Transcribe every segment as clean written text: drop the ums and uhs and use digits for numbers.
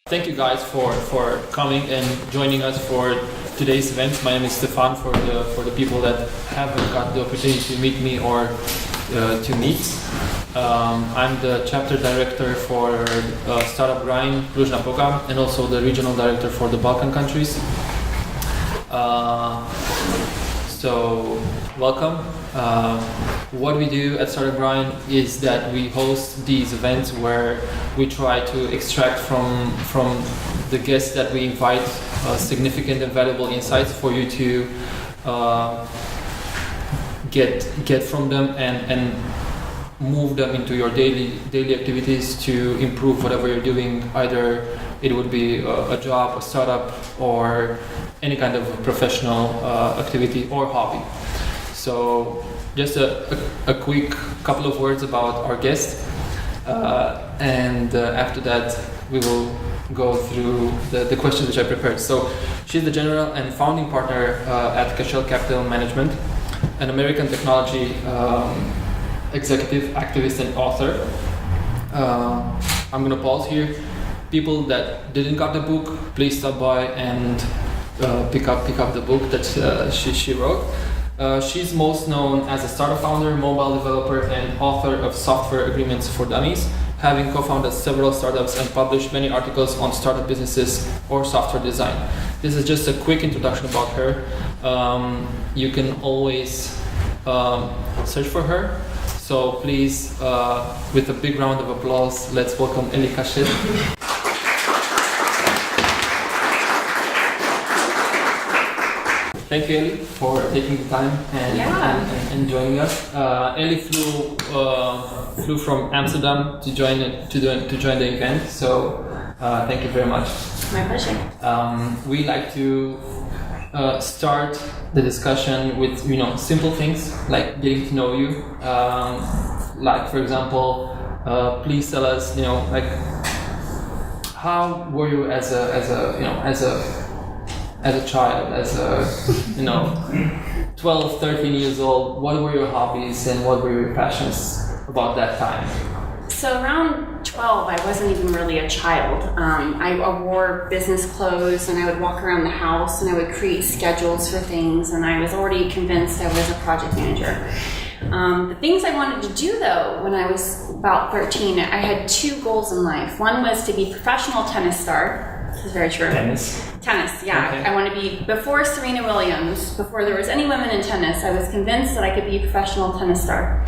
Thank you guys for coming and joining us for today's event. My name is Stefan, for the people that haven't got the opportunity to meet me or to meet. I'm the chapter director for Startup Grind Cluj-Napoca and also the regional director for the Balkan countries. So welcome. What we do at Startup Grind is that we host these events where we try to extract from the guests that we invite significant and valuable insights for you to get from them and move them into your daily activities to improve whatever you're doing. Either it would be a job, a startup, or any kind of professional activity or hobby. So just a quick couple of words about our guest, and after that we will go through the questions which I prepared. So she's the general and founding partner at Cachette Capital Management, an American technology executive, activist, and author. I'm gonna pause here. People that didn't got the book, please stop by and pick up the book that she wrote. She's most known as a startup founder, mobile developer, and author of Software Agreements for Dummies, having co-founded several startups and published many articles on startup businesses or software design. This is just a quick introduction about her. You can always search for her. So please, with a big round of applause, let's welcome Ellie Cachette. Thank you, Ellie, for taking the time and joining us. Ellie flew from Amsterdam to join the event. So thank you very much. My pleasure. We like to start the discussion with simple things like getting to know you. Like for example, please tell us how were you as a child, as a 12, 13 years old. What were your hobbies and what were your passions about that time? So around 12, I wasn't even really a child. I wore business clothes and I would walk around the house and I would create schedules for things, and I was already convinced I was a project manager. The things I wanted to do though, when I was about 13, I had two goals in life. One was to be a professional tennis star. This is very true. Tennis, yeah. Okay. I want to be, before Serena Williams, before there was any women in tennis, I was convinced that I could be a professional tennis star.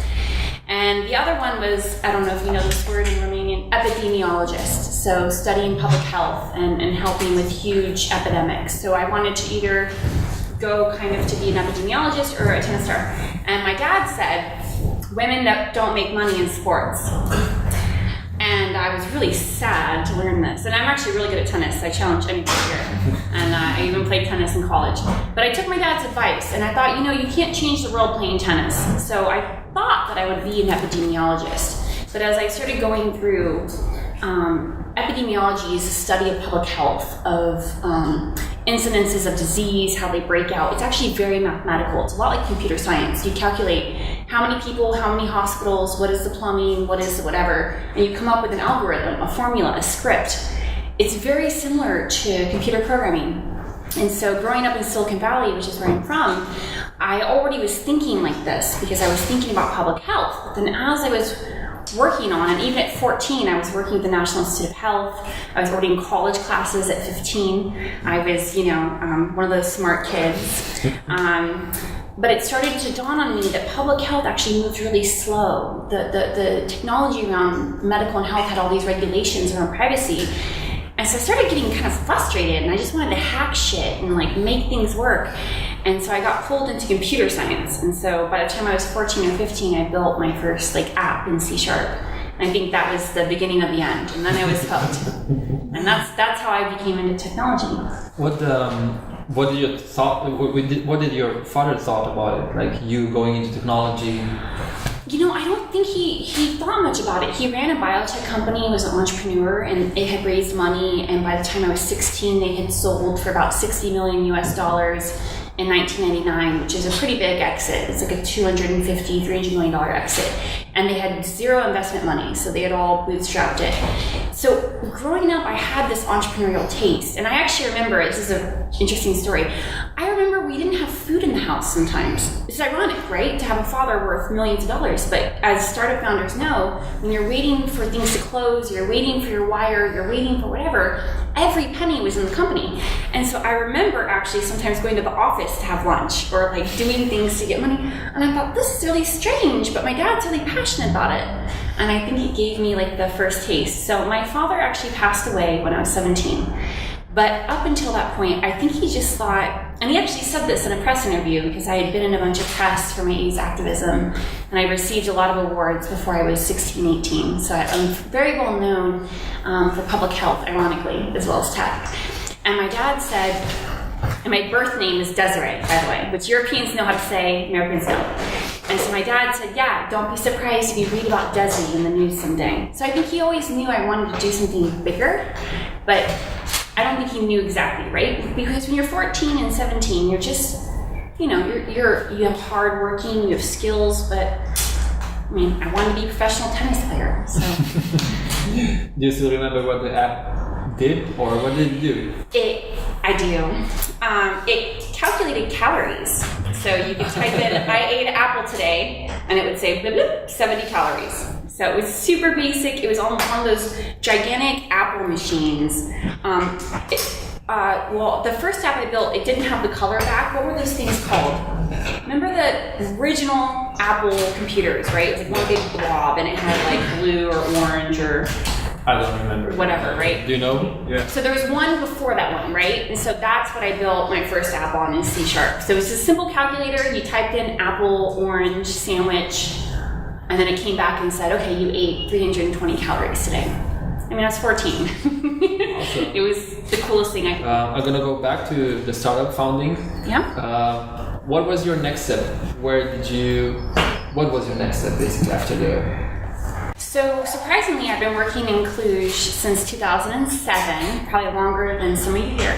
And the other one was, I don't know if you know this word in Romanian, epidemiologist. So studying public health and helping with huge epidemics. So I wanted to either go kind of to be an epidemiologist or a tennis star. And my dad said, women that don't make money in sports. And I was really sad to learn this. And I'm actually really good at tennis. I challenge anybody here. And I even played tennis in college. But I took my dad's advice and I thought, you can't change the world playing tennis. So I thought that I would be an epidemiologist. But as I started going through, epidemiology is a study of public health, of incidences of disease, how they break out. It's actually very mathematical. It's a lot like computer science. You calculate how many people, how many hospitals, what is the plumbing, what is the whatever, and you come up with an algorithm, a formula, a script. It's very similar to computer programming. And so growing up in Silicon Valley, which is where I'm from, I already was thinking like this because I was thinking about public health. But then as I was working on, and even at 14, I was working with the National Institute of Health. I was already in college classes at 15. I was, one of those smart kids. But it started to dawn on me that public health actually moves really slow. The technology around medical and health had all these regulations around privacy. And so I started getting kind of frustrated, and I just wanted to hack shit and make things work. And so I got pulled into computer science. And so by the time I was 14 or 15, I built my first app in C#. And I think that was the beginning of the end. And then I was hooked. And that's how I became into technology. What did your father thought about it? Like you going into technology? I don't think he thought much about it. He ran a biotech company, was an entrepreneur, and it had raised money. And by the time I was 16, they had sold for about $60 million in 1999, which is a pretty big exit. It's like a $250, $300 million exit. And they had zero investment money, so they had all bootstrapped it. So growing up, I had this entrepreneurial taste. And I actually remember, this is an interesting story, I remember we didn't have food in the house sometimes. It's ironic, right? To have a father worth millions of dollars. But as startup founders know, when you're waiting for things to close, you're waiting for your wire, you're waiting for whatever, every penny was in the company. And so I remember actually sometimes going to the office to have lunch or like doing things to get money. And I thought, this is really strange, but my dad's really passionate about it. And I think it gave me like the first taste. So my father actually passed away when I was 17. But up until that point, I think he just thought, and he actually said this in a press interview because I had been in a bunch of press for my AIDS activism, and I received a lot of awards before I was 16, 18. So I'm very well known for public health, ironically, as well as tech. And my dad said, and my birth name is Desiree, by the way, which Europeans know how to say, Americans don't. And so my dad said, yeah, don't be surprised if you read about Desi in the news someday. So I think he always knew I wanted to do something bigger, but I don't think he knew exactly, right? Because when you're 14 and 17, you're just, you have hard working, you have skills, but I mean, I wanted to be a professional tennis player, so. Do you still remember what the app did, or what did it do? I do. It calculated calories. So you could type in, I ate an apple today, and it would say, blip, blip, 70 calories. So it was super basic. It was on one of those gigantic Apple machines. The first app I built, it didn't have the color back. What were those things called? Remember the original Apple computers, right? It was like one big blob, and it had like blue or orange or I don't remember. Whatever, right? Do you know? Yeah. So there was one before that one, right? And so that's what I built my first app on in C#. So it was a simple calculator. You typed in apple, orange, sandwich, and then it came back and said, okay, you ate 320 calories today. I mean, I was 14. Awesome. It was the coolest thing I'm going to go back to the startup founding. Yeah. What was your next step? What was your next step basically after the... So surprisingly, I've been working in Cluj since 2007, probably longer than some of you here.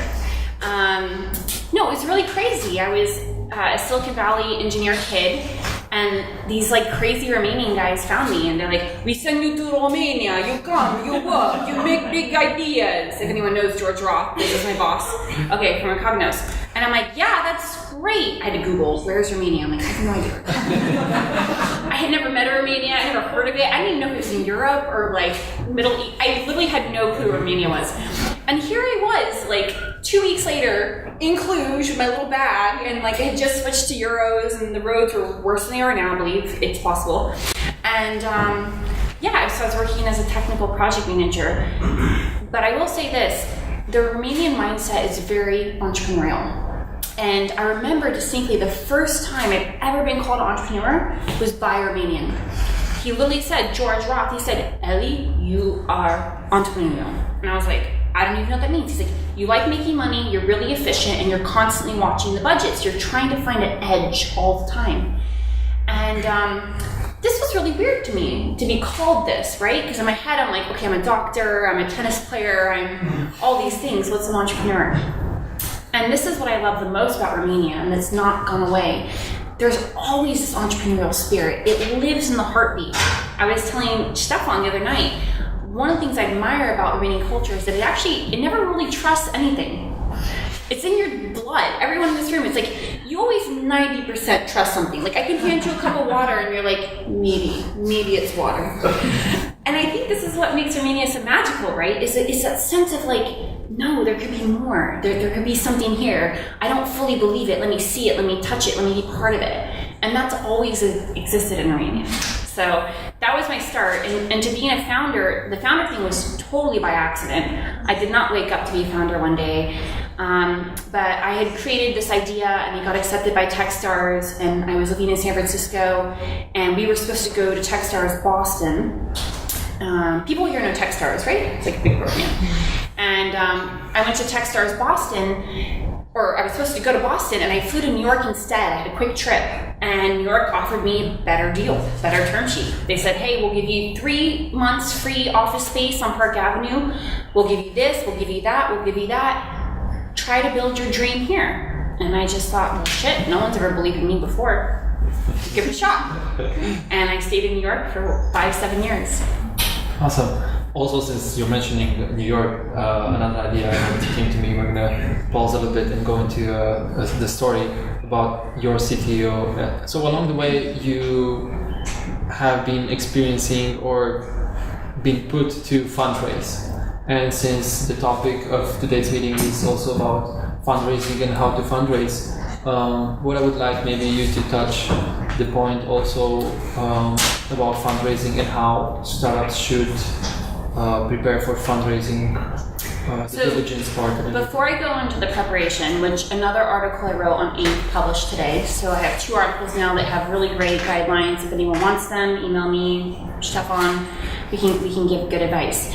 No, it was really crazy. I was a Silicon Valley engineer kid, and these like crazy Romanian guys found me, and they're like, we send you to Romania, you come, you work, you make big ideas. If anyone knows George Roth, this is my boss. Okay, from Cognos. And I'm like, yeah, that's great. I had to Google, where's Romania? I'm like, I have no idea. I had never met a Romania, I never heard of it. I didn't even know if it was in Europe or like Middle East. I literally had no clue where Romania was. And here I was, like 2 weeks later, in Cluj with my little bag, and like I had just switched to euros, and the roads were worse than they are now, I believe it's possible. And so I was working as a technical project manager. But I will say this, the Romanian mindset is very entrepreneurial. And I remember distinctly the first time I'd ever been called an entrepreneur was by a Romanian. He literally said, George Roth, he said, Ellie, you are entrepreneurial. And I was like, I don't even know what that means. He's like, you like making money, you're really efficient, and you're constantly watching the budgets. You're trying to find an edge all the time. And this was really weird to me, to be called this, right? Because in my head, I'm like, okay, I'm a doctor, I'm a tennis player, I'm all these things. What's an entrepreneur? And this is what I love the most about Romania, and it's not gone away. There's always this entrepreneurial spirit. It lives in the heartbeat. I was telling Stefan the other night, one of the things I admire about Romanian culture is that it never really trusts anything. It's in your blood. Everyone in this room, it's like, you always 90% trust something. Like, I can hand you a cup of water and you're like, maybe it's water. And I think this is what makes Romania so magical, right? Is that sense of like, no, there could be more. There could be something here. I don't fully believe it. Let me see it. Let me touch it. Let me be part of it. And that's always existed in Romania. So that was my start. And to being a founder, the founder thing was totally by accident. I did not wake up to be a founder one day. But I had created this idea, and it got accepted by Techstars, and I was living in San Francisco, and we were supposed to go to Techstars Boston. People here know Techstars, right? It's like a big program. And I went to Techstars Boston, or I was supposed to go to Boston, and I flew to New York instead. I had a quick trip, and New York offered me a better deal, better term sheet. They said, hey, we'll give you 3 months free office space on Park Avenue. We'll give you this, we'll give you that, we'll give you that. Try to build your dream here. And I just thought, well, shit, no one's ever believed in me before. Give it a shot. And I stayed in New York for 5-7 years. Awesome. Also, since you're mentioning New York, another idea that came to me, we're going to pause a little bit and go into the story about your CTO. So along the way, you have been experiencing or been put to fundraise. And since the topic of today's meeting is also about fundraising and how to fundraise, what I would like maybe you to touch the point also about fundraising and how startups should prepare for fundraising, the diligence part of it. Before I go into the preparation, which another article I wrote on Inc. published today, so I have 2 articles now that have really great guidelines. If anyone wants them, email me, Stefan. We can give good advice.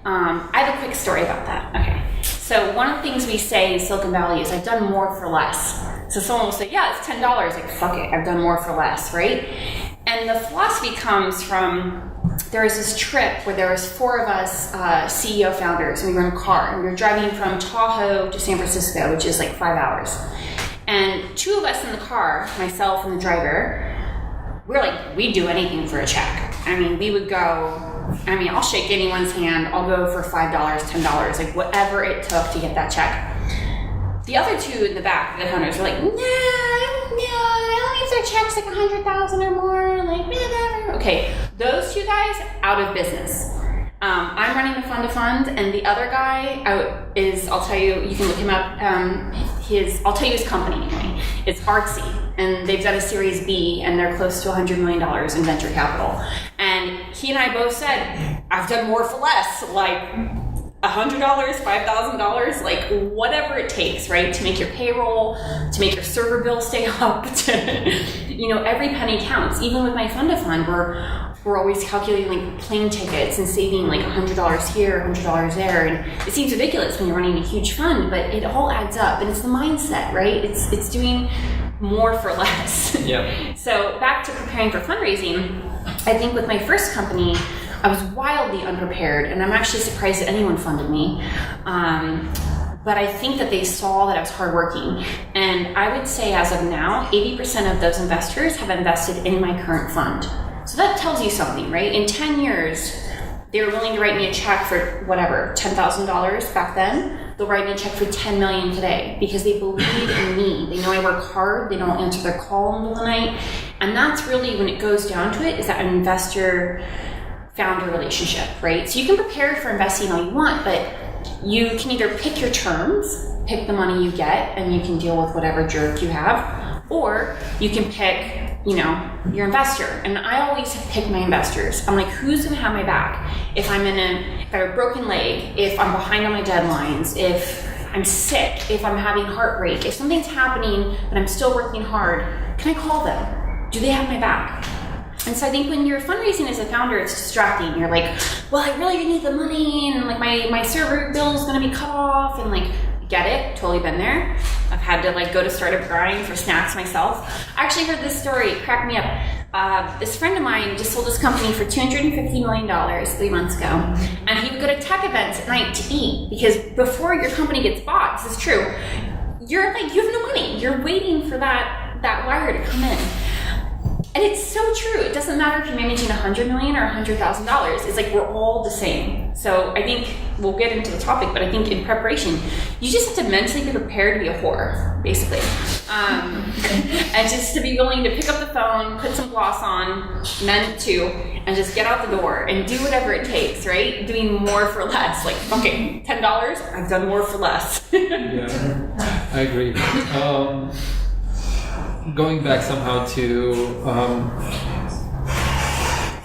I have a quick story about that. Okay. So one of the things we say in Silicon Valley is, I've done more for less. So someone will say, yeah, it's $10. Like, fuck it, I've done more for less, right? And the philosophy comes from, there was this trip where there was 4 of us CEO founders, and we were in a car, and we were driving from Tahoe to San Francisco, which is like 5 hours. And 2 of us in the car, myself and the driver, we're like, we'd do anything for a check. I mean, we would go, I'll shake anyone's hand, I'll go for $5, $10, like whatever it took to get that check. The other 2 in the back, the founders, were like, no, I don't think their check's like 100,000 or more, like, whatever. Okay, those 2 guys, out of business. I'm running the fund-to-fund, and the other guy is, I'll tell you, you can look him up, I'll tell you his company anyway. It's Artsy, and they've done a Series B, and they're close to $100 million in venture capital. And he and I both said, I've done more for less, like $100, $5,000, like whatever it takes, right? To make your payroll, to make your server bill stay up, to, every penny counts. Even with my fund-to-fund, we're always calculating like plane tickets and saving like $100 here, $100 there. And it seems ridiculous when you're running a huge fund, but it all adds up. And it's the mindset, right? It's doing more for less. Yeah. So back to preparing for fundraising, I think with my first company, I was wildly unprepared, and I'm actually surprised that anyone funded me. But I think that they saw that I was hardworking. And I would say as of now, 80% of those investors have invested in my current fund. So that tells you something, right? In 10 years, they were willing to write me a check for whatever, $10,000 back then. They'll write me a check for $10 million today because they believe in me. They know I work hard. They don't answer their call in the middle of the night. And that's really, when it goes down to it, is that investor-founder relationship, right? So you can prepare for investing all you want, but you can either pick your terms, pick the money you get, and you can deal with whatever jerk you have, or you can pick, your investor. And I always pick my investors. I'm like, who's gonna have my back? If I have a broken leg, if I'm behind on my deadlines, if I'm sick, if I'm having heartbreak, if something's happening but I'm still working hard, can I call them? Do they have my back? And so I think when you're fundraising as a founder, it's distracting. You're like, well, I really need the money, and like my server bill is gonna be cut off, and like, get it, totally been there. I've had to like go to Startup Grind for snacks myself. I actually heard this story, it cracked me up. This friend of mine just sold his company for $250 million 3 months ago. And he would go to tech events at night to eat, because before your company gets bought, this is true, you're like, you have no money. You're waiting for that wire to come in. And it's so true. It doesn't matter if you're managing $100 million or $100,000. It's like we're all the same. So I think we'll get into the topic, but I think in preparation, you just have to mentally be prepared to be a whore, basically. And just to be willing to pick up the phone, put some gloss on, meant to, and just get out the door and do whatever it takes, right? Doing more for less. Like, okay, $10, I've done more for less. Yeah, I agree. Going back somehow to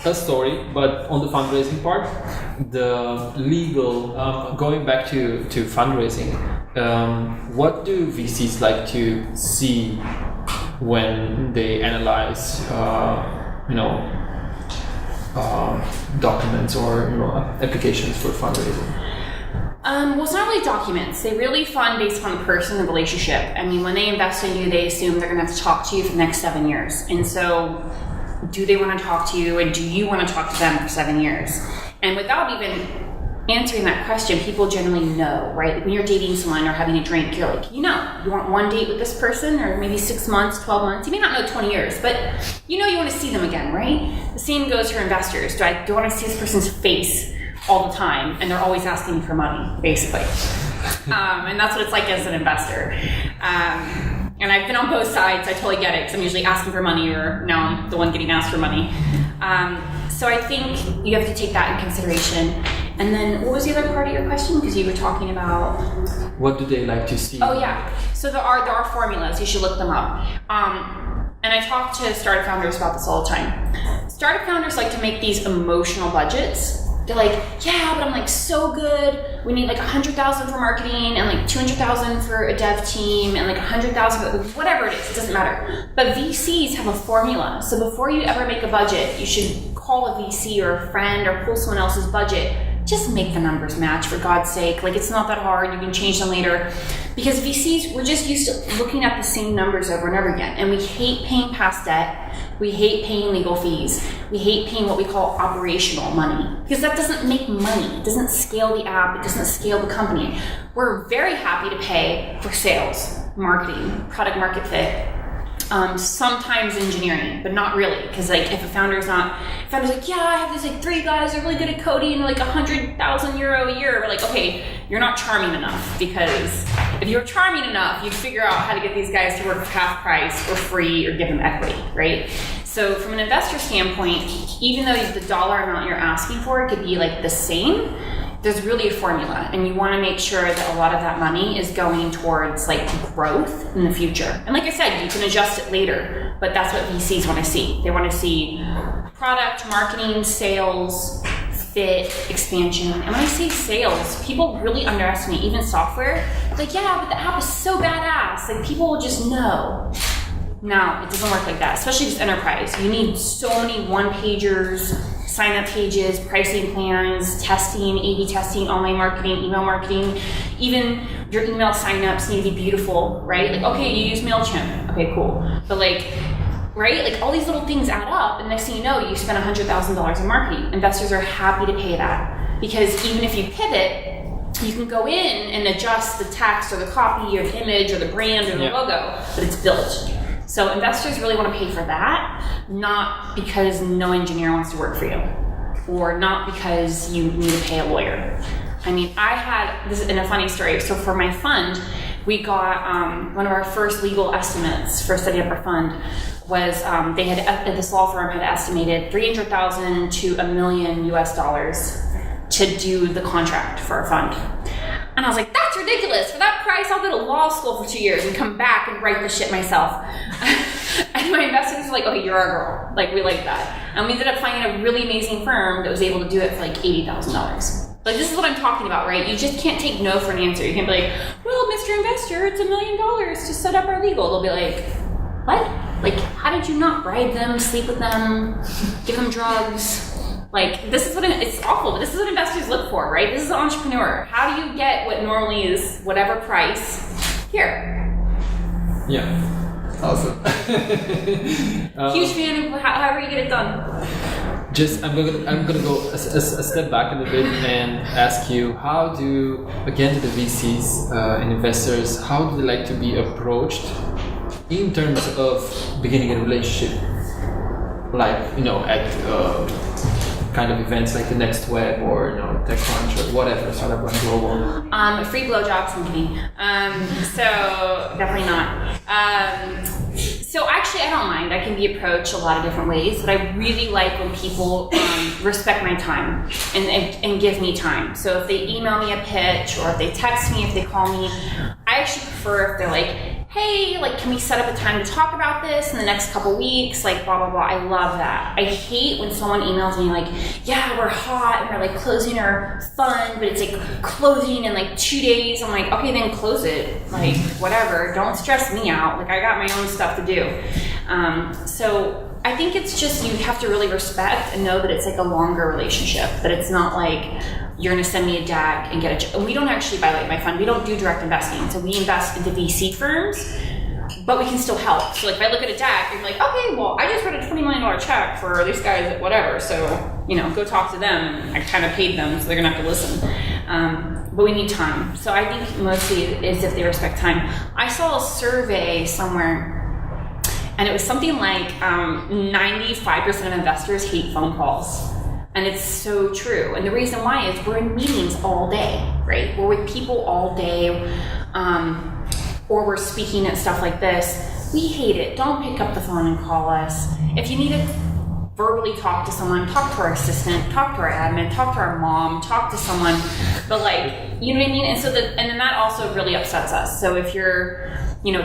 a story, but on the fundraising part, the legal, going back to fundraising, what do VCs like to see when they analyze, documents or applications for fundraising? Well, it's not really documents. They really fund based upon the person and the relationship. I mean, when they invest in you, they assume they're going to have to talk to you for the next 7 years. And so do they want to talk to you, and do you want to talk to them for 7 years? And without even answering that question, people generally know, right? Like when you're dating someone or having a drink, you're like, you want one date with this person, or maybe 6 months, 12 months. You may not know 20 years, but you want to see them again, right? The same goes for investors. Do I want to see this person's face all the time, and they're always asking for money, basically? And that's what it's like as an investor. And I've been on both sides. I totally get it, because I'm usually asking for money, or now I'm the one getting asked for money. So I think you have to take that in consideration. And then what was the other part of your question? Because you were talking about... What do they like to see? Oh, yeah. So there are formulas. You should look them up. And I talk to startup founders about this all the time. Startup founders like to make these emotional budgets. They're like, yeah, but I'm like so good. We need like 100,000 for marketing, and like 200,000 for a dev team, and like 100,000 for whatever it is. It doesn't matter. But VCs have a formula. So before you ever make a budget, you should call a VC or a friend or pull someone else's budget. Just make the numbers match, for God's sake. Like, it's not that hard. You can change them later. Because VCs, we're just used to looking at the same numbers over and over again. And we hate paying past debt. We hate paying legal fees. We hate paying what we call operational money. Because that doesn't make money. It doesn't scale the app. It doesn't scale the company. We're very happy to pay for sales, marketing, product market fit. Sometimes engineering, but not really, because like if a founder's like, yeah, I have these like 3 guys who are really good at coding, and like 100,000 euro a year. We're like, okay, you're not charming enough, because if you're charming enough, you'd figure out how to get these guys to work for half price or free, or give them equity, right? So from an investor standpoint, even though the dollar amount you're asking for could be like the same, there's really a formula, and you want to make sure that a lot of that money is going towards like growth in the future. And like I said, you can adjust it later, but that's what VCs want to see. They want to see product, marketing, sales, fit, expansion. And when I say sales, people really underestimate even software. Like, yeah, but the app is so badass. Like, people will just know. No, it doesn't work like that, especially just enterprise. You need so many one-pagers, sign-up pages, pricing plans, testing, A/B testing, online marketing, email marketing. Even your email sign-ups need to be beautiful, right? Like, okay, you use MailChimp. Okay, cool. But like, right? Like, all these little things add up, and next thing you know, you spend $100,000 in marketing. Investors are happy to pay that, because even if you pivot, you can go in and adjust the text or the copy or the image or the brand or the logo, but it's built. So investors really want to pay for that, not because no engineer wants to work for you, or not because you need to pay a lawyer. I mean, this is in a funny story. So for my fund, we got one of our first legal estimates for setting up our fund was this law firm had estimated $300,000 to $1 million US to do the contract for our fund. And I was like, that's ridiculous. For that price, I'll go to law school for 2 years and come back and write the shit myself. And my investors were like, okay, you're our girl. Like, we like that. And we ended up finding a really amazing firm that was able to do it for like $80,000. Like, this is what I'm talking about, right? You just can't take no for an answer. You can't be like, well, Mr. Investor, it's $1 million to set up our legal. They'll be like, what? Like, how did you not bribe them, sleep with them, give them drugs? Like, this is what it's awful, but this is what investors look for, right? This is an entrepreneur. How do you get what normally is whatever price here? Yeah, awesome. Huge fan of however you get it done. I'm gonna go a step back a little bit and ask you, how do, again, to the VCs and investors, how do they like to be approached in terms of beginning a relationship? Like, at kind of events like the Next Web or TechCrunch or whatever, Startup Run Global. Free blowjobs, I'm kidding. So definitely not. So actually, I don't mind. I can be approached a lot of different ways, but I really like when people respect my time and give me time. So if they email me a pitch, or if they text me, if they call me, I actually prefer if they're like, hey, like, can we set up a time to talk about this in the next couple weeks? Like, blah, blah, blah. I love that. I hate when someone emails me like, yeah, we're hot and we're like closing our fund, but it's like closing in like 2 days. I'm like, okay, then close it. Like, whatever. Don't stress me out. Like, I got my own stuff to do. So I think it's just, you have to really respect and know that it's like a longer relationship, that it's not like you're going to send me a deck and get a, we don't actually, by the way, my fund, we don't do direct investing. So we invest into VC firms, but we can still help. So like if I look at a deck, you're like, okay, well, I just wrote a $20 million check for these guys at whatever. So, go talk to them. And I kind of paid them, so they're going to have to listen. But we need time. So I think mostly is if they respect time. I saw a survey somewhere, and it was something like 95% of investors hate phone calls. And it's so true. And the reason why is we're in meetings all day, right? We're with people all day, or we're speaking at stuff like this. We hate it. Don't pick up the phone and call us. If you need to verbally talk to someone, talk to our assistant, talk to our admin, talk to our mom, talk to someone. But you know what I mean? And so and then that also really upsets us. So if you're,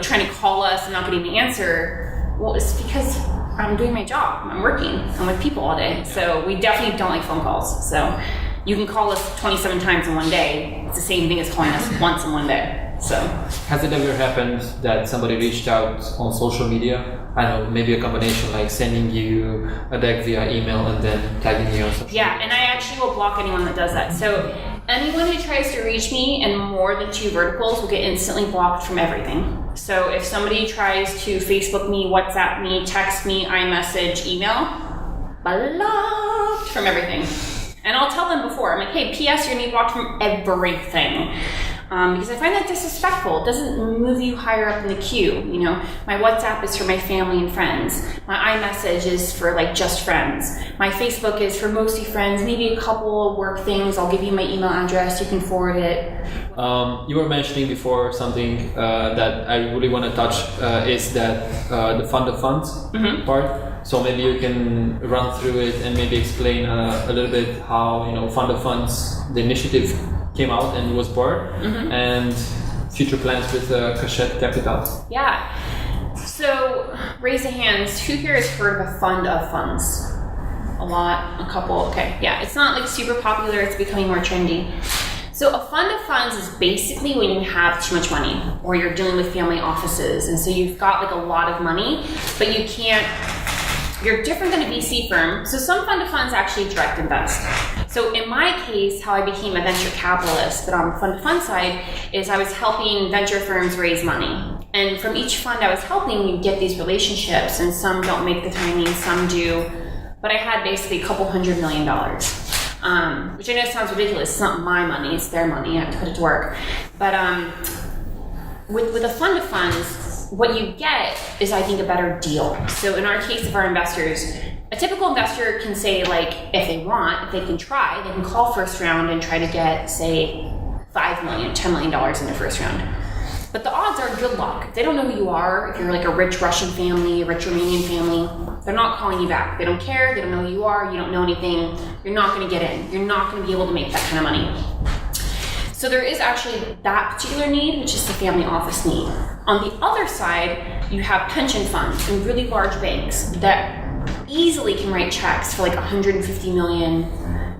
trying to call us and not getting the answer, well, it's because I'm doing my job. I'm working. I'm with people all day. So we definitely don't like phone calls. So you can call us 27 times in one day. It's the same thing as calling us once in one day. So has it ever happened that somebody reached out on social media? I don't know, maybe a combination like sending you a deck via email and then tagging you on social media? And I actually will block anyone that does that. So anyone who tries to reach me in more than 2 verticals will get instantly blocked from everything. So if somebody tries to Facebook me, WhatsApp me, text me, iMessage, email, blocked from everything. And I'll tell them before, I'm like, hey, P.S., you're going to be blocked from everything. Because I find that disrespectful. It doesn't move you higher up in the queue. My WhatsApp is for my family and friends. My iMessage is for just friends. My Facebook is for mostly friends, maybe a couple of work things. I'll give you my email address. You can forward it. You were mentioning before something that I really want to touch is that the fund of funds part. So maybe you can run through it and maybe explain a little bit how fund of funds, the initiative came out and was born, and future plans with Cachette Capital. Yeah. So raise the hands. Who here has heard of a fund of funds? A lot, a couple. Okay, yeah. It's not super popular. It's becoming more trendy. So a fund of funds is basically when you have too much money, or you're dealing with family offices, and so you've got a lot of money, but you can't. You're different than a VC firm. So some fund of funds actually direct invest. So in my case, how I became a venture capitalist, but on the fund of fund side, is I was helping venture firms raise money. And from each fund I was helping, you get these relationships, and some don't make the timing, some do. But I had basically a couple $100 million, which I know sounds ridiculous. It's not my money, it's their money. I have to put it to work. But with a fund of funds, what you get is, I think, a better deal. So in our case of our investors, a typical investor can say, if they want, if they can try, they can call first round and try to get, say, $5 million, $10 million in their first round. But the odds are good luck. If they don't know who you are, if you're a rich Russian family, a rich Romanian family, they're not calling you back. They don't care, they don't know who you are, you don't know anything, you're not gonna get in. You're not gonna be able to make that kind of money. So there is actually that particular need, which is the family office need. On the other side, you have pension funds and really large banks that easily can write checks for 150 million,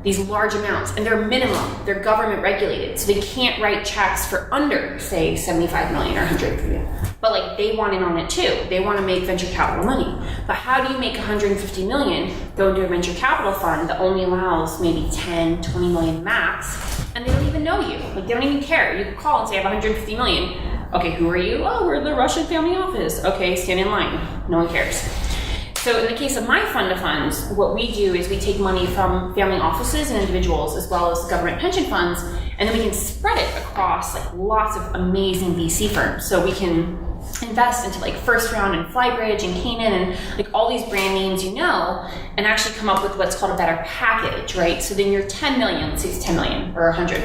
these large amounts, and they're minimum, they're government regulated, so they can't write checks for under, say, 75 million or 100 million. But they want in on it too. They want to make venture capital money. But how do you make 150 million, go into a venture capital fund that only allows maybe 10, 20 million max, and they don't even know you. They don't even care. You can call and say, I have 150 million. Okay, who are you? Oh, we're the Russian family office. Okay, stand in line. No one cares. So in the case of my fund of funds, what we do is we take money from family offices and individuals, as well as government pension funds, and then we can spread it across lots of amazing VC firms. So we can invest into First Round and Flybridge and Canaan and all these brand names and actually come up with what's called a better package, right? So then you're 10 million, say it's 10 million or 100.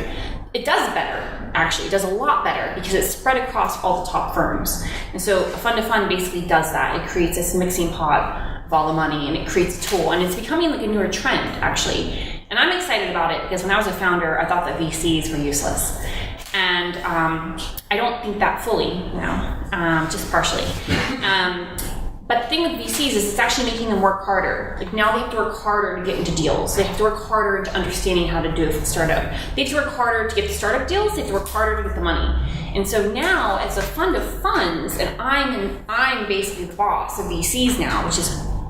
It does better, actually. It does a lot better because it's spread across all the top firms. And so a fund of fund basically does that. It creates this mixing pot of all the money, and it creates a tool, and it's becoming a newer trend, actually. And I'm excited about it because when I was a founder, I thought that VCs were useless. And I don't think that fully now, just partially. But the thing with VCs is it's actually making them work harder. Like now they have to work harder to get into deals. They have to work harder into understanding how to do a startup. They have to work harder to get the startup deals. They have to work harder to get the money. And so now, as a fund of funds, and I'm basically the boss of VCs now, which is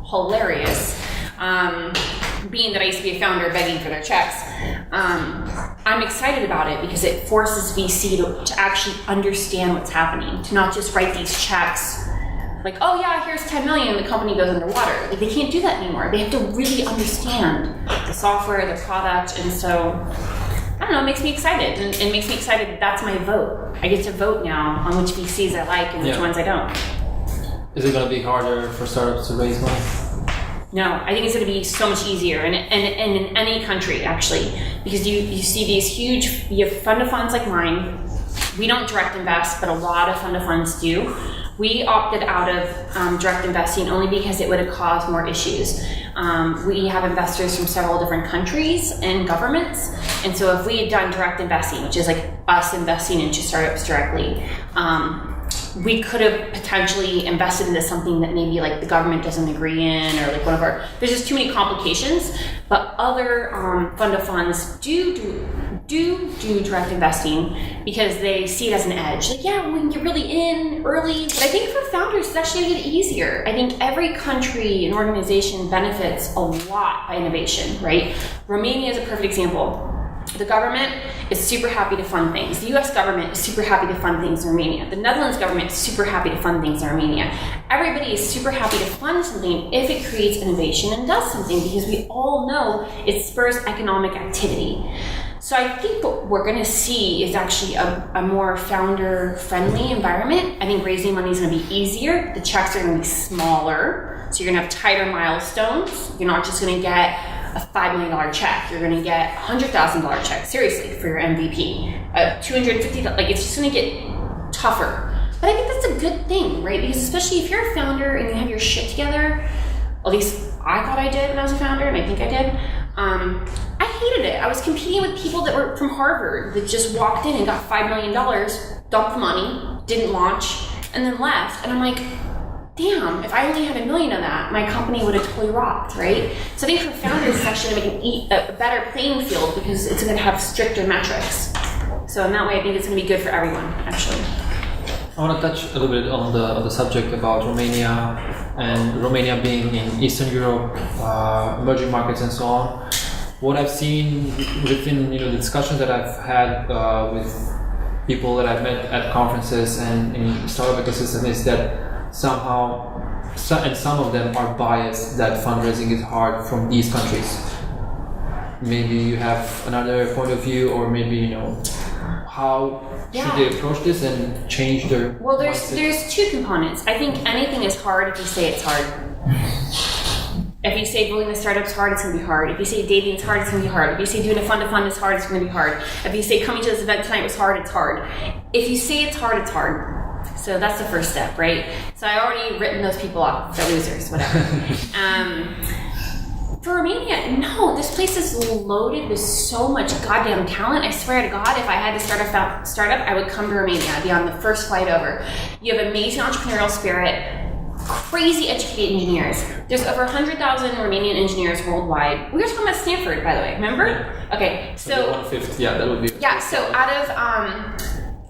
hilarious. Being that I used to be a founder begging for their checks, I'm excited about it because it forces VC to actually understand what's happening, to not just write these checks like, oh yeah, here's 10 million, and the company goes underwater. Like they can't do that anymore. They have to really understand the software, the product, and so I don't know, it makes me excited, and it makes me excited that that's my vote. I get to vote now on which VCs I like and which ones I don't. Is it going to be harder for startups to raise money? No, I think it's going to be so much easier, and in any country actually, because you see these huge, you have fund of funds like mine. We don't direct invest, but a lot of fund of funds do. We opted out of direct investing only because it would have caused more issues. We have investors from several different countries and governments, and so if we had done direct investing, which is like us investing into startups directly, we could have potentially invested into something that maybe like the government doesn't agree in, or like there's just too many complications. But other fund of funds do direct investing because they see it as an edge. Like, yeah, we can get really in early. But I think for founders, it's actually going to get easier. I think every country and organization benefits a lot by innovation, right? Romania is a perfect example. The government is super happy to fund things. The US government is super happy to fund things in Romania. The Netherlands government is super happy to fund things in Romania. Everybody is super happy to fund something if it creates innovation and does something, because we all know it spurs economic activity. So I think what we're going to see is actually a more founder-friendly environment. I think raising money is going to be easier. The checks are going to be smaller. So you're going to have tighter milestones. You're not just going to get a $5 million check. You're going to get a $100,000 check, seriously, for your MVP. $250, like it's just going to get tougher. But I think that's a good thing, right? Because especially if you're a founder and you have your shit together, at least I thought I did when I was a founder, and I think I did. I hated it. I was competing with people that were from Harvard that just walked in and got $5 million, dumped the money, didn't launch, and then left. And I'm like, damn, if I only had $1 million of that, my company would have totally rocked, right? So I think for founders, it's actually going to make a better playing field because it's going to have stricter metrics. So in that way, I think it's going to be good for everyone, actually. I want to touch a little bit on the subject about Romania, and Romania being in Eastern Europe, emerging markets and so on. What I've seen within the discussions that I've had with people that I've met at conferences and in startup ecosystem is that somehow, and some of them are biased that fundraising is hard from these countries. Maybe you have another point of view, or maybe how should they approach this and change their Well, there's two components. I think anything is hard if you say it's hard. If you say building a startup's hard, it's going to be hard. If you say dating is hard, it's going to be hard. If you say doing a fund-to-fund is hard, it's going to be hard. If you say coming to this event tonight was hard, it's hard. If you say it's hard, it's hard. So that's the first step, right? So I already written those people off. They're losers, whatever. For Romania, no, this place is loaded with so much goddamn talent. I swear to God, if I had to start a startup, I would come to Romania. I'd be on the first flight over. You have amazing entrepreneurial spirit, crazy educated engineers. There's over 100,000 Romanian engineers worldwide. We were talking about Stanford, by the way, remember? Okay, so 1/5, yeah, that would be. Yeah, so out of,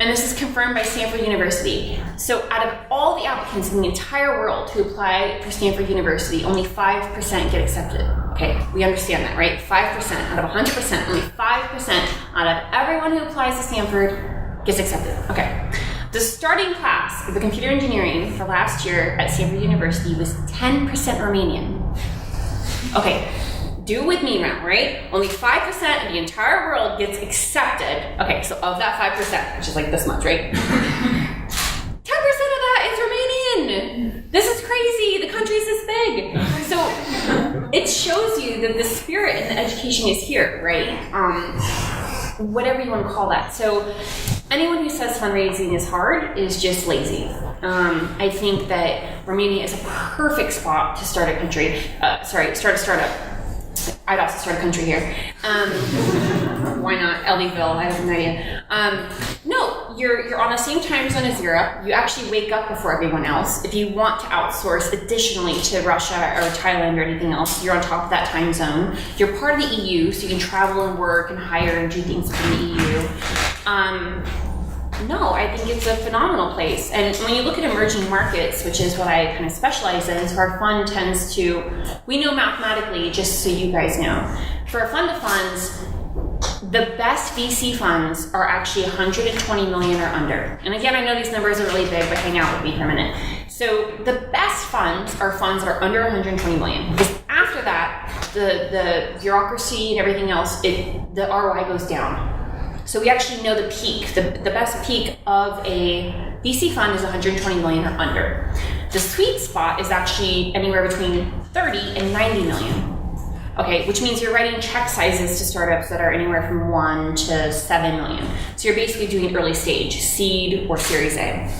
and this is confirmed by Stanford University. So out of all the applicants in the entire world who apply for Stanford University, only 5% get accepted. Okay, we understand that, right? 5% out of 100%, only 5% out of everyone who applies to Stanford gets accepted. Okay. The starting class of the computer engineering for last year at Stanford University was 10% Romanian. Okay, do it with me now, right? Only 5% of the entire world gets accepted. Okay, so of that 5%, which is like this much, right? 10% of that is Romanian. This is crazy. The country's this big. So it shows you that the spirit and the education is here, right? Whatever you want to call that. So anyone who says fundraising is hard is just lazy. I think that Romania is a perfect spot to start a country. Start a startup. I'd also start a country here. Why not? Elleville, I have no idea. No, you're on the same time zone as Europe. You actually wake up before everyone else. If you want to outsource additionally to Russia or Thailand or anything else, you're on top of that time zone. You're part of the EU, so you can travel and work and hire and do things within the EU. No, I think it's a phenomenal place. And when you look at emerging markets, which is what I kind of specialize in, so our fund tends to, we know mathematically, just so you guys know, for a fund of funds, the best VC funds are actually 120 million or under. And again, I know these numbers are really big, but hang out with me for a minute. So the best funds are funds that are under 120 million. Because after that, the bureaucracy and everything else, the ROI goes down. So we actually know the peak. The best peak of a VC fund is 120 million or under. The sweet spot is actually anywhere between 30 and 90 million. Okay, which means you're writing check sizes to startups that are anywhere from 1 to 7 million. So you're basically doing early stage, seed or Series A.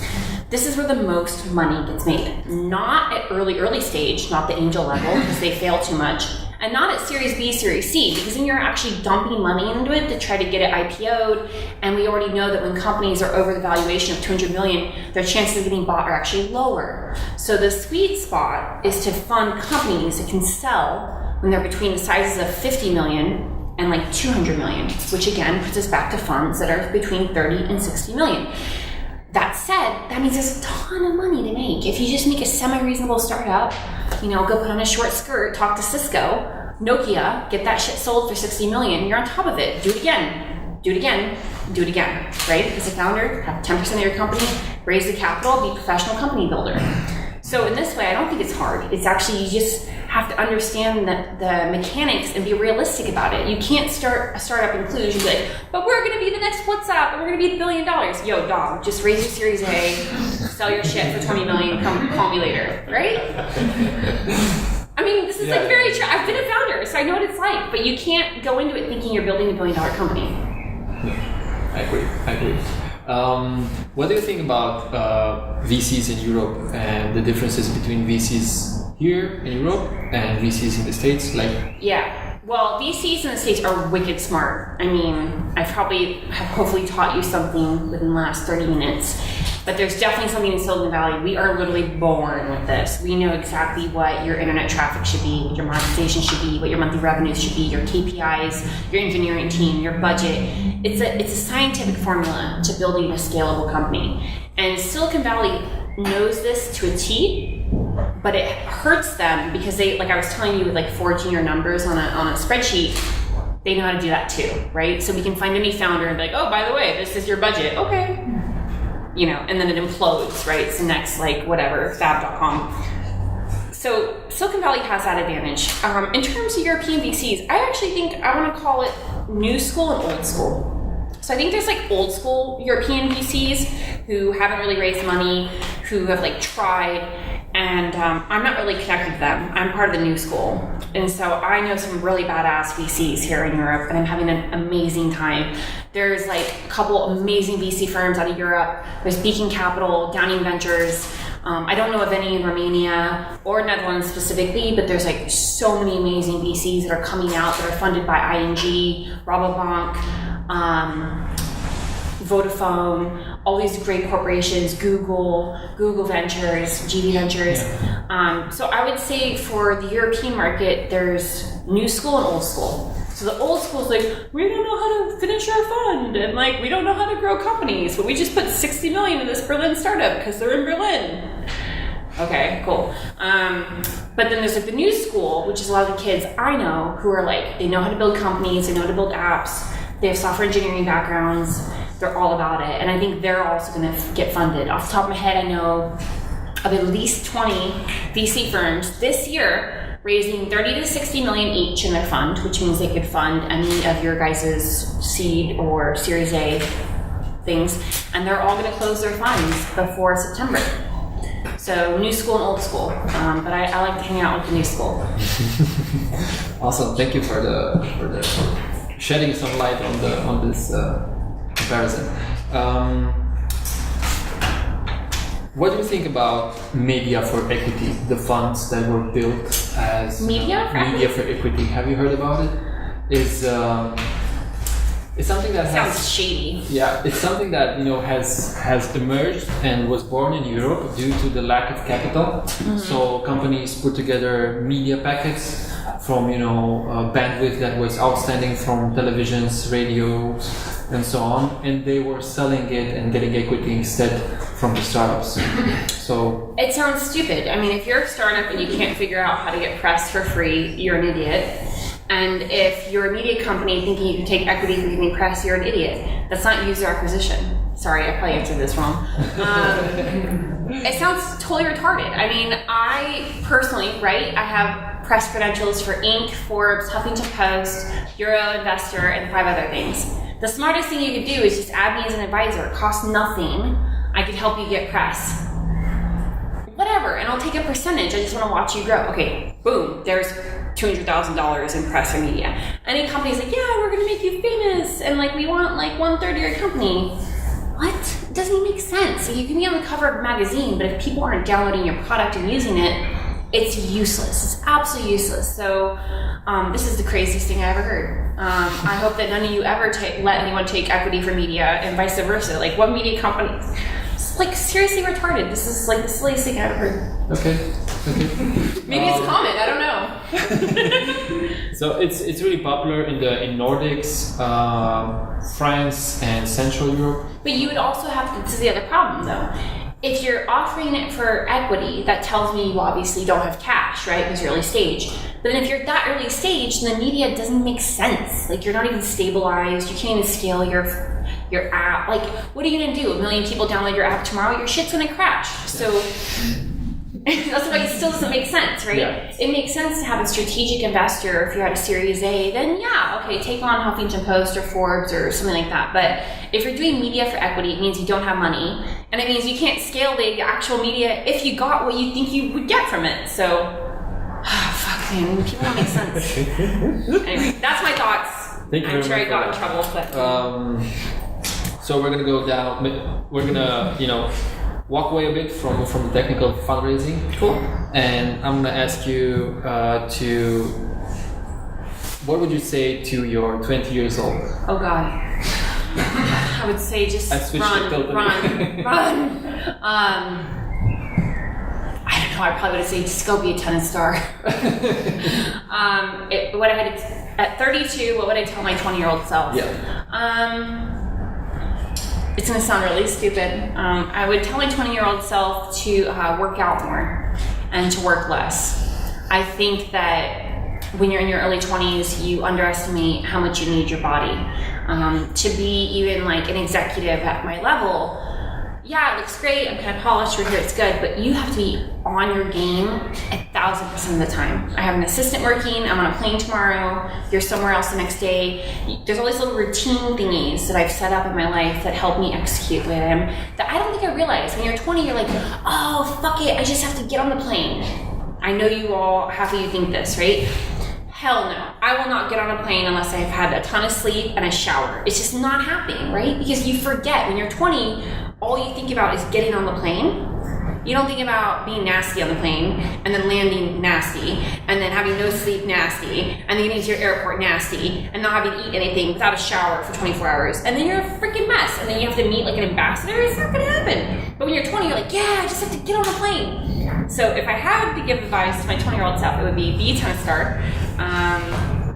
This is where the most money gets made. Not at early stage, not the angel level, because they fail too much. And not at Series B, Series C, because then you're actually dumping money into it to try to get it IPO'd. And we already know that when companies are over the valuation of 200 million, their chances of getting bought are actually lower. So the sweet spot is to fund companies that can sell when they're between the sizes of 50 million and like 200 million, which again puts us back to funds that are between 30 and 60 million. That said, that means there's a ton of money to make. If you just make a semi-reasonable startup, go put on a short skirt, talk to Cisco, Nokia, get that shit sold for 60 million, you're on top of it. Do it again, right? As a founder, have 10% of your company, raise the capital, be a professional company builder. So in this way, I don't think it's hard. It's actually, you just have to understand the mechanics and be realistic about it. You can't start a startup in Cluj and be like, but we're going to be the next WhatsApp and we're going to be $1 billion. Yo, dog, just raise your Series A, sell your shit for 20 million, come call me later, right? I mean, this is very true. I've been a founder, so I know what it's like, but you can't go into it thinking you're building $1 billion company. I agree. What do you think about VCs in Europe and the differences between VCs here in Europe and VCs in the States? Well, VCs in the States are wicked smart. I mean, I probably have hopefully taught you something within the last 30 minutes, but there's definitely something in Silicon Valley. We are literally born with this. We know exactly what your internet traffic should be, what your monetization should be, what your monthly revenues should be, your KPIs, your engineering team, your budget. It's a scientific formula to building a scalable company. And Silicon Valley knows this to a T, but it hurts them because they, like I was telling you, with like forging your numbers on a spreadsheet, they know how to do that too, right? So we can find any founder and be like, oh, by the way, this is your budget. Okay. And then it implodes, right? It's the next, fab.com. So Silicon Valley has that advantage. In terms of European VCs, I actually think I want to call it new school and old school. So I think there's old school European VCs who haven't really raised money, who have tried, and I'm not really connected to them. I'm part of the new school. And so I know some really badass VCs here in Europe, and I'm having an amazing time. There's a couple amazing VC firms out of Europe. There's Beacon Capital, Downing Ventures. I don't know of any in Romania or Netherlands specifically, but there's so many amazing VCs that are coming out that are funded by ING, Rabobank, Vodafone, all these great corporations, Google Ventures, GD Ventures. So I would say for the European market, there's new school and old school. So the old school is we don't know how to finish our fund, and we don't know how to grow companies, but we just put 60 million in this Berlin startup because they're in Berlin. Okay, cool. But then there's the new school, which is a lot of the kids I know who are they know how to build companies, they know how to build apps, they have software engineering backgrounds, they're all about it. And I think they're also going to get funded. Off the top of my head, I know of at least 20 VC firms this year raising 30 to 60 million each in their fund, which means they could fund any of your guys' seed or Series A things. And they're all going to close their funds before September. So new school and old school. But I like to hang out with the new school. Awesome. Thank you for the shedding some light on this comparison. What do you think about media for equity, the funds that were built as media for equity? Have you heard about it? It's something that sounds shady. Yeah, it's something that has emerged and was born in Europe due to the lack of capital. Mm-hmm. So companies put together media packets from bandwidth that was outstanding from televisions, radios, and so on, and they were selling it and getting equity instead from the startups. So it sounds stupid. I mean, if you're a startup and you can't figure out how to get press for free, you're an idiot. And if you're a media company thinking you can take equity from getting press, you're an idiot. That's not user acquisition. Sorry, I probably answered this wrong. It sounds totally retarded. I mean, I personally, right, I have press credentials for Inc., Forbes, Huffington Post, Euro Investor, and 5 other things. The smartest thing you could do is just add me as an advisor. It costs nothing. I could help you get press. Whatever, and I'll take a percentage. I just want to watch you grow. Okay, boom, there's $200,000 in press or media. Any company's like, yeah, we're going to make you famous, and we want 1/3 of your company. What? It doesn't even make sense. So you can be on the cover of a magazine, but if people aren't downloading your product and using it, it's useless. It's absolutely useless. So this is the craziest thing I ever heard. I hope that none of you ever let anyone take equity for media and vice versa. What media company? It's seriously retarded. This is the silliest thing I've ever heard. Okay. Maybe it's common. I don't know. So it's really popular in Nordics, France, and Central Europe. But you would also have to. This is the other problem, though. If you're offering it for equity, that tells me you obviously don't have cash, right? Because you're early stage. But then if you're that early stage, then the media doesn't make sense. You're not even stabilized. You can't even scale your app. What are you gonna do? 1 million people download your app tomorrow, your shit's gonna crash. So that's why it still doesn't make sense, right? Yeah. It makes sense to have a strategic investor. If you're at a Series A, then yeah, okay, take on Huffington Post or Forbes or something like that. But if you're doing media for equity, it means you don't have money, and it means you can't scale the actual media if you got what you think you would get from it. So, fuck, man, people don't make sense. Anyway, that's my thoughts. I'm sure I got in trouble, but. So we're gonna go down. We're gonna, walk away a bit from the technical fundraising. Cool. And I'm gonna ask you what would you say to your 20 years old? Oh God. I would say just run. I don't know. I probably would have said just go be a tennis star. At 32, what would I tell my 20-year-old self? Yeah. It's going to sound really stupid. I would tell my 20-year-old self to work out more and to work less. I think that when you're in your early 20s, you underestimate how much you need your body. To be even an executive at my level, yeah, it looks great, I'm kind of polished, we're here, it's good, but you have to be on your game 1,000% of the time. I have an assistant working, I'm on a plane tomorrow, you're somewhere else the next day. There's all these little routine thingies that I've set up in my life that help me execute where I am that I don't think I realized. When you're 20, you're like, oh, fuck it, I just have to get on the plane. I know you all, half of you think this, right? Hell no. I will not get on a plane unless I've had a ton of sleep and a shower. It's just not happening, right? Because you forget. When you're 20, all you think about is getting on the plane. You don't think about being nasty on the plane and then landing nasty and then having no sleep nasty and then getting to your airport nasty and not having to eat anything without a shower for 24 hours. And then you're a freaking mess. And then you have to meet an ambassador. It's not going to happen. But when you're 20, you're like, yeah, I just have to get on the plane. So if I had to give advice to my 20-year-old self, it would be a tennis star.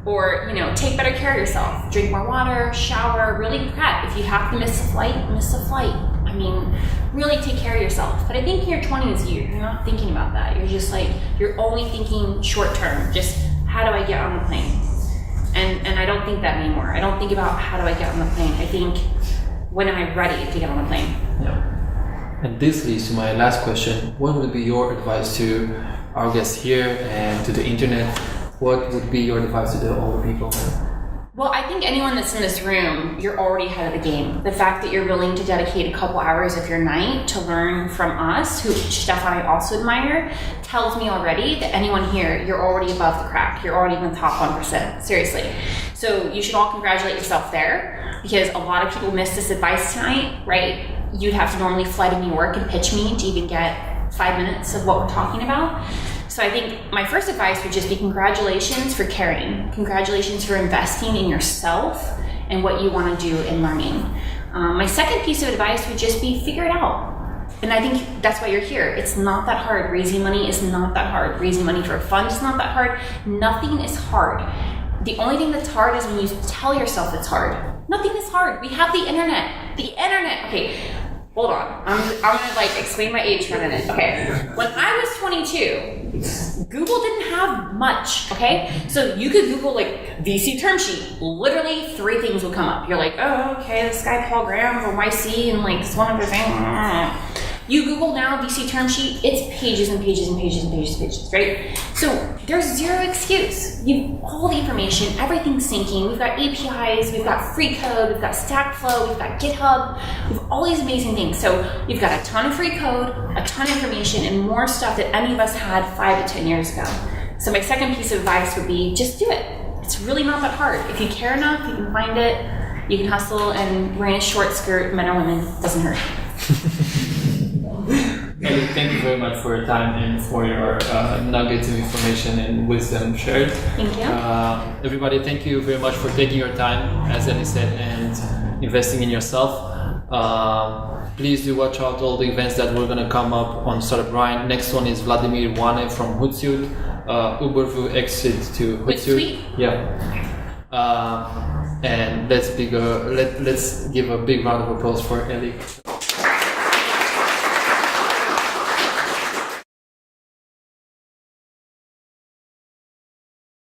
Or, take better care of yourself. Drink more water, shower, really prep. If you have to miss a flight, miss a flight. I mean, really take care of yourself. But I think in your 20s, you're not thinking about that. You're just you're only thinking short term. Just, how do I get on the plane? And I don't think that anymore. I don't think about how do I get on the plane. I think, when am I ready to get on the plane? Yeah. And this leads to my last question. What would be your advice to our guests here and to the internet? What would be your advice to the older people? Well, I think anyone that's in this room, you're already ahead of the game. The fact that you're willing to dedicate a couple hours of your night to learn from us, who Stefan I also admire, tells me already that anyone here, you're already above the crack. You're already in the top 1%. Seriously. So you should all congratulate yourself there, because a lot of people missed this advice tonight, right? You'd have to normally fly to New York and pitch me to even get 5 minutes of what we're talking about. So I think my first advice would just be congratulations for caring. Congratulations for investing in yourself and what you want to do in learning. My second piece of advice would just be figure it out. And I think that's why you're here. It's not that hard. Raising money is not that hard. Raising money for a fund is not that hard. Nothing is hard. The only thing that's hard is when you tell yourself it's hard. Nothing is hard. We have the internet. The internet. Okay, hold on. I'm gonna like explain my age for a minute. Okay, when I was 22, Google didn't have much. Okay, so you could Google like VC term sheet. Literally 3 things would come up. You're like, oh, okay, this guy Paul Graham from YC and like it's one of his things. You Google now VC term sheet, it's pages and pages and pages and pages and pages, right? So there's zero excuse. You have all the information, everything's syncing. We've got APIs, we've got free code, we've got Stack Flow, we've got GitHub, we have all these amazing things. So you've got a ton of free code, a ton of information, and more stuff that any of us had 5 to 10 years ago. So my second piece of advice would be just do it. It's really not that hard. If you care enough, you can find it, you can hustle, and wearing a short skirt, men or women, doesn't hurt. Ellie, thank you very much for your time and for your nuggets of information and wisdom shared. Thank you. Everybody, thank you very much for taking your time, as Ellie said, and investing in yourself. Please do watch out all the events that we're going to come up on Startup Grind. Next one is Vladimir Wane from Hootsuite. Ubervu exit to Hootsuite. Yeah. And let's give a big round of applause for Ellie.